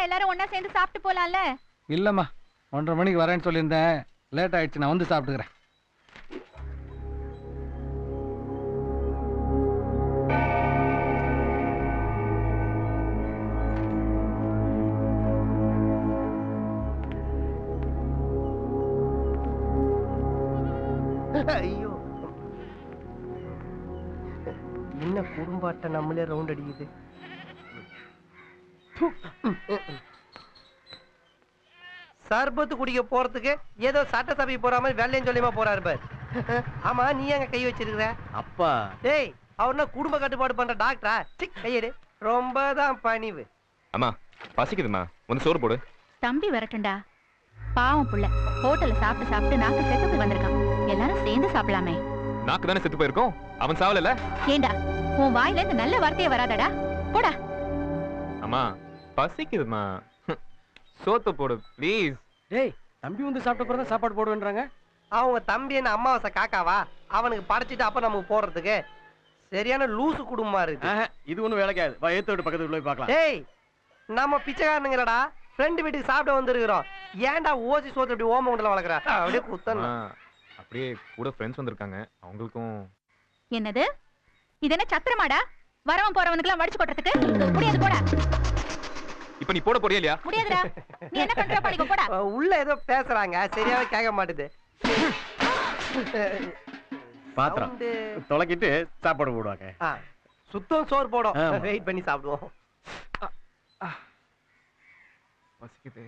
எல்லாரும் ஒண்ணா சேர்ந்து சாப்பிட்டு போலாம்ல? இல்லம்மா, 1:30 மணிக்கு வரேன்னு சொல்லியிருந்தேன். லேட் ஆயிடுச்சு, நான் வந்து சாப்பிட்டுக்கிறேன். ஐயோ, என்ன குடும்பாட்ட நம்மளே ரவுண்ட் அடிக்குது. சர்பத்து குடிக்க போறதுக்கு ஏதோ சட்டசபை போற மாதிரி வெள்ளையும் சொல்லியமா போறாரு பார். ஆமா, நீ எங்க கை வச்சிருக்கிற? அப்பா டேய், அவர்னா குடும்ப கட்டுப்பாடு பண்ற டாக்டரா? கையெடு. ரொம்பதான் பணிவு. அம்மா பசிக்குதுமா, வந்து சோறு போடு. தம்பி வரட்டும்டா, பாவம் புள்ள ஹோட்டல்ல சாப்பிட்டு சாப்பிட்டு நாக்கு செத்து போய் வந்திருக்கான். எல்லாரும் சேர்ந்து சாப்பிடலாமே. நாக்கு தானே செத்து போயிருக்கோம், அவன் சாவல. ஏண்டா உன் வாயில இருந்து நல்ல வார்த்தையே வராதடா, போடா. அம்மா பசிக்குதுமா, சோத்து போடு ப்ளீஸ். டேய், தம்பி வந்து சாப்பிட்ட பிறகு சாப்பாடு போடுவேன்றாங்க. அவங்க தம்பி என்ன அம்மாவாசை காக்காவா? அவனுக்கு படைச்சிட்டு அப்ப நமக்கு போடுறதுக்கு சரியான லூசு குடும்பமா இருக்கு. இது ஒண்ணும் வேலைக்காது. வா, ஏத்து விட்டு பக்கத்துல போய் பார்க்கலாம். டேய், நம்ம பிச்சைக்காரனுங்கடா, ஃப்ரெண்டு வீட்டுக்கு சாப்பிட வந்திருக்கிறோம். ஏன்டா ஓசி சோத்து இப்படி ஓம குண்டல வளர்க்குற? அப்படியே குத்தணும். அப்படியே கூட ஃப்ரெண்ட்ஸ் வந்திருக்காங்க, அவங்களுக்கும். என்னது, இது என்ன சத்திரமாடா? வரவன் போறவனுக்குலாம் வடிச்சு கொட்டுறதுக்கு முடியாது, போடா. இப்ப நீ போட போறியா இல்லையா? முடியாதுடா, நீ என்ன கண்ட்ரோல் பண்ணிக்கோ, போடா. உள்ள ஏதோ பேசுறாங்க, சரியாவே கேட்க மாட்டுது. பாத்திரம் தொலைக்கிட்டு சாப்பாடு போடுவாங்க. சுத்தம் சோறு போடும், வெயிட் பண்ணி சாப்பிடுவோம். பசிக்குது.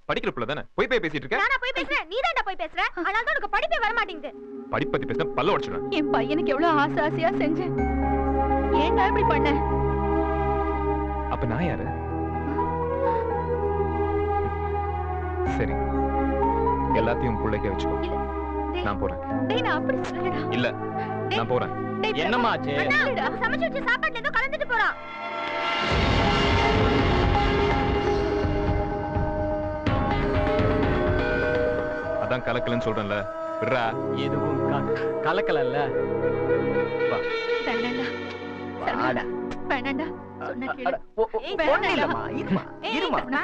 படிக்கிற புள்ள தானே, போய் பேசிட்டு இருக்க. நானா போய் பேசுறேன்? நீதான்டா போய் பேசுற. அதனால தான் உனக்கு படிப்பே வர மாட்டேங்குது. படிப்பு பத்தி பேசினா பல்ல உடைச்சிடுவேன். என் பையனுக்கு எவ்வளவு ஆசையா செஞ்சேன், ஏன்டா இப்படி பண்ண? அப்ப நான் யாரு? சரி, எல்லாத்தையும் புள்ளைக்க வச்சுக்கோ. நான் போறேன். டேய், நான் அப்படி சொல்லடா. இல்ல, நான் போறேன். என்னம்மா ஆச்சு? அண்ணா, சமைச்சு வச்ச சாப்பாட்டுல ஏதோ கலந்துட்டு போறான். அதான் கலக்கலன்னு சொல்றேன்ல, விடுறா. எதுவும் கலக்கலல்ல. வா. வேண்டாம்டா, வாடா. வேண்டாம்டா, சொன்ன கேளு. ஒண்ணு இல்லம்மா, இருமா,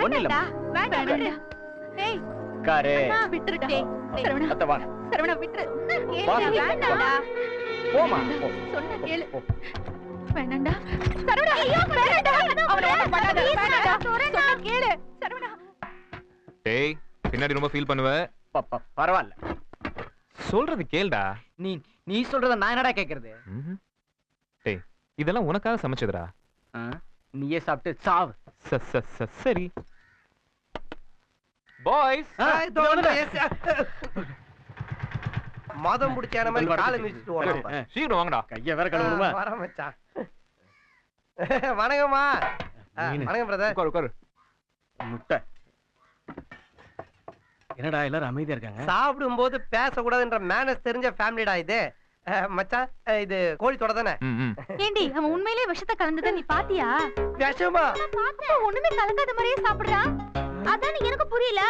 ஒண்ணு இல்லம்மா. வேண்டாம்டா. ஏய் காரே, விட்டுருடா. சரவணா, அத்த வா. சரவணா விட்டுரு. வா. வேண்டாம்டா. போமா, சொன்ன கேளு. வேண்டாம்டா. சரவணா, ஐயோ வேண்டாம்டா. அவன ஒண்ணும் பண்ணாத. வேண்டாம்டா. சொன்ன கேளு. சரவணா. டேய், பின்னாடி ரொம்ப ஃபீல் பண்ணுவ. பரவாயில்ல, சொல்றது கேளுடா. நீ சொல்றத நான் என்னடா கேக்குறது? டேய், இதெல்லாம் உனக்காக சமைச்சதுடா. நீயே சாப்பிட்டு சாவு. சரி பாய்ஸ், மதம் பிடிச்ச மாதிரி காலை மிதிச்சிட்டு ஓடுறோம். சீக்கிரம் வாங்கடா. கைய வேற கழுவணுமா? வர மச்சான். வணக்கம்மா. வணக்கம் பிரதர். உட்காரு உட்காரு. முட்டை. என்னடா எல்லாரும் அமைதியா இருக்காங்க? சாப்பிடும்போது பேசக்கூடாதுன்ற மேனஸ் தெரிஞ்ச ஃபேமிலிடா இது. மச்சான், இது கோழி தொட தானே? ஏண்டி, அவன் உண்மையிலேயே விஷத்தை கலந்தத நீ பாத்தியா? விஷமா? நான் பார்த்தேன், ஒண்ணுமே கலக்காத மாதிரியே சாப்பிடுறான். அதான் எனக்கு புரியல.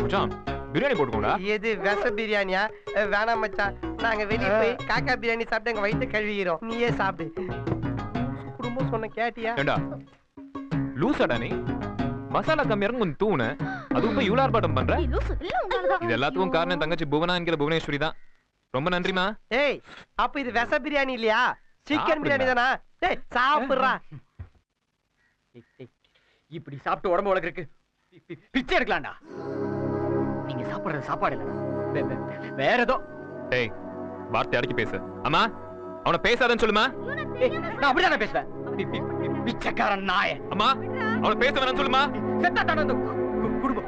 மச்சான், பிரியாணி போட்டுக்கோடா. எது விஷ பிரியாணியா? வேணாம் மச்சான், நாங்க வெளிய போய் காக்கா பிரியாணி சாப்பிட்டு எங்க வயித்தை கழுவிக்கிறோம். நீயே சாப்பிடு. குடும்பம் சொன்ன கேட்டியா? ஏண்டா லூசாடா நீ? மசாலா கம்மியா இருந்து கொஞ்சம் தூணு, அதுவும் போய் இவ்வளவு ஆர்ப்பாட்டம் பண்ற. இது எல்லாத்துக்கும் காரணம் தங்கச்சி புவனா என்கிற புவனேஸ்வரி தான். ரொம்ப நன்றிமா. ஏய், அப்ப இது விஷ பிரியாணி இல்லையா? சிக்கன் பிரியாணி தானா? டேய், சாப்பிடுறா. இப்படி சாப்பிட்டு உடம்பு வளர்க்கறதுக்கு பிச்சை எடுக்கலாம்டா. நீங்க சாப்பிடுற சாப்பாடு இல்ல, வேற ஏதோ. டேய், வார்த்தை அடக்கி பேசு. அம்மா, அவனை பேசாதன்னு சொல்லுமா. நான் அப்படிதான் பேசுவேன். பிச்சைக்காரன் நாய. அம்மா, அவனை பேச வேணாம்னு சொல்லுமா. செத்தா தான குடும்பம்.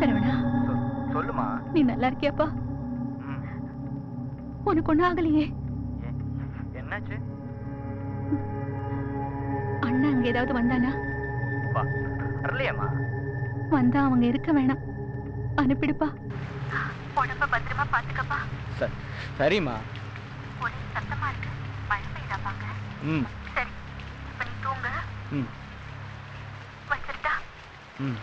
சரவணா, சொல்லுமா. நீ நல்லா இருக்கியாப்பா? உனக்கு ஒண்ணும் ஆகலையே? என்னாச்சு? அண்ணா அங்க ஏதாவது வந்தானா? வரலையாமா? வந்தா அவங்க இருக்க வேணாம், அனுப்பிடுப்பா. உடம்ப பத்திரமா பாத்துக்கப்பா. சரிம்மா. ஒரே சத்தமா இருக்கு, மழை பெய்தாப்பாங்க. ம் சரி, இப்ப நீ தூங்க. ம் வச்சிருட்டா? ம்.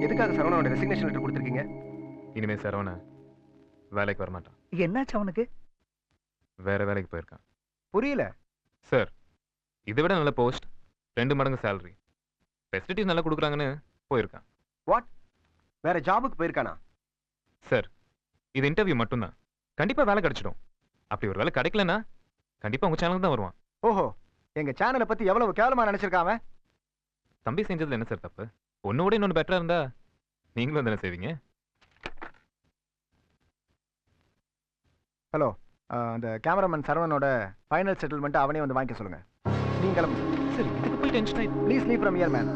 எதுக்காக சரவணனோட ரெசிக்னேஷன் லெட்டர் கொடுத்துருக்கீங்க? இனிமே சரவண வேலைக்கு வரமாட்டான். என்னாச்சு அவனுக்கு? வேற வேலைக்கு போயிருக்கான். புரியல சார், இதை விட நல்ல போஸ்ட், 2 மடங்கு சேலரி, ஃபெசிலிட்டிஸ் நல்லா கொடுக்குறாங்கன்னு போயிருக்கான். வாட்? வேற ஜாபுக்கு போயிருக்கானா? சார், இது இன்டர்வியூ மட்டும்தான், கண்டிப்பா வேலை கிடைச்சிடும். அப்படி ஒரு வேலை கிடைக்கலன்னா கண்டிப்பா உங்க சேனலுக்கு தான் வருவான். ஓஹோ, எங்க சேனலை பத்தி எவ்வளவு கேவலமா நினைச்சிருக்காம. தம்பி செஞ்சதுல என்ன சார் தப்பு? ஒன்னோட இன்னொன்று பெட்டரா இருந்தா நீங்களும் தானே செய்வீங்க. ஹலோ, அந்த கேமராமேன் சரவணனோட ஃபைனல் செட்டில்மெண்ட் அவனே வந்து வாங்கிக்க சொல்லுங்க. நீங்க கிளம்புங்க. சரி, இதுக்கு போய் டென்ஷன் ஆயிட்டு please leave from here man.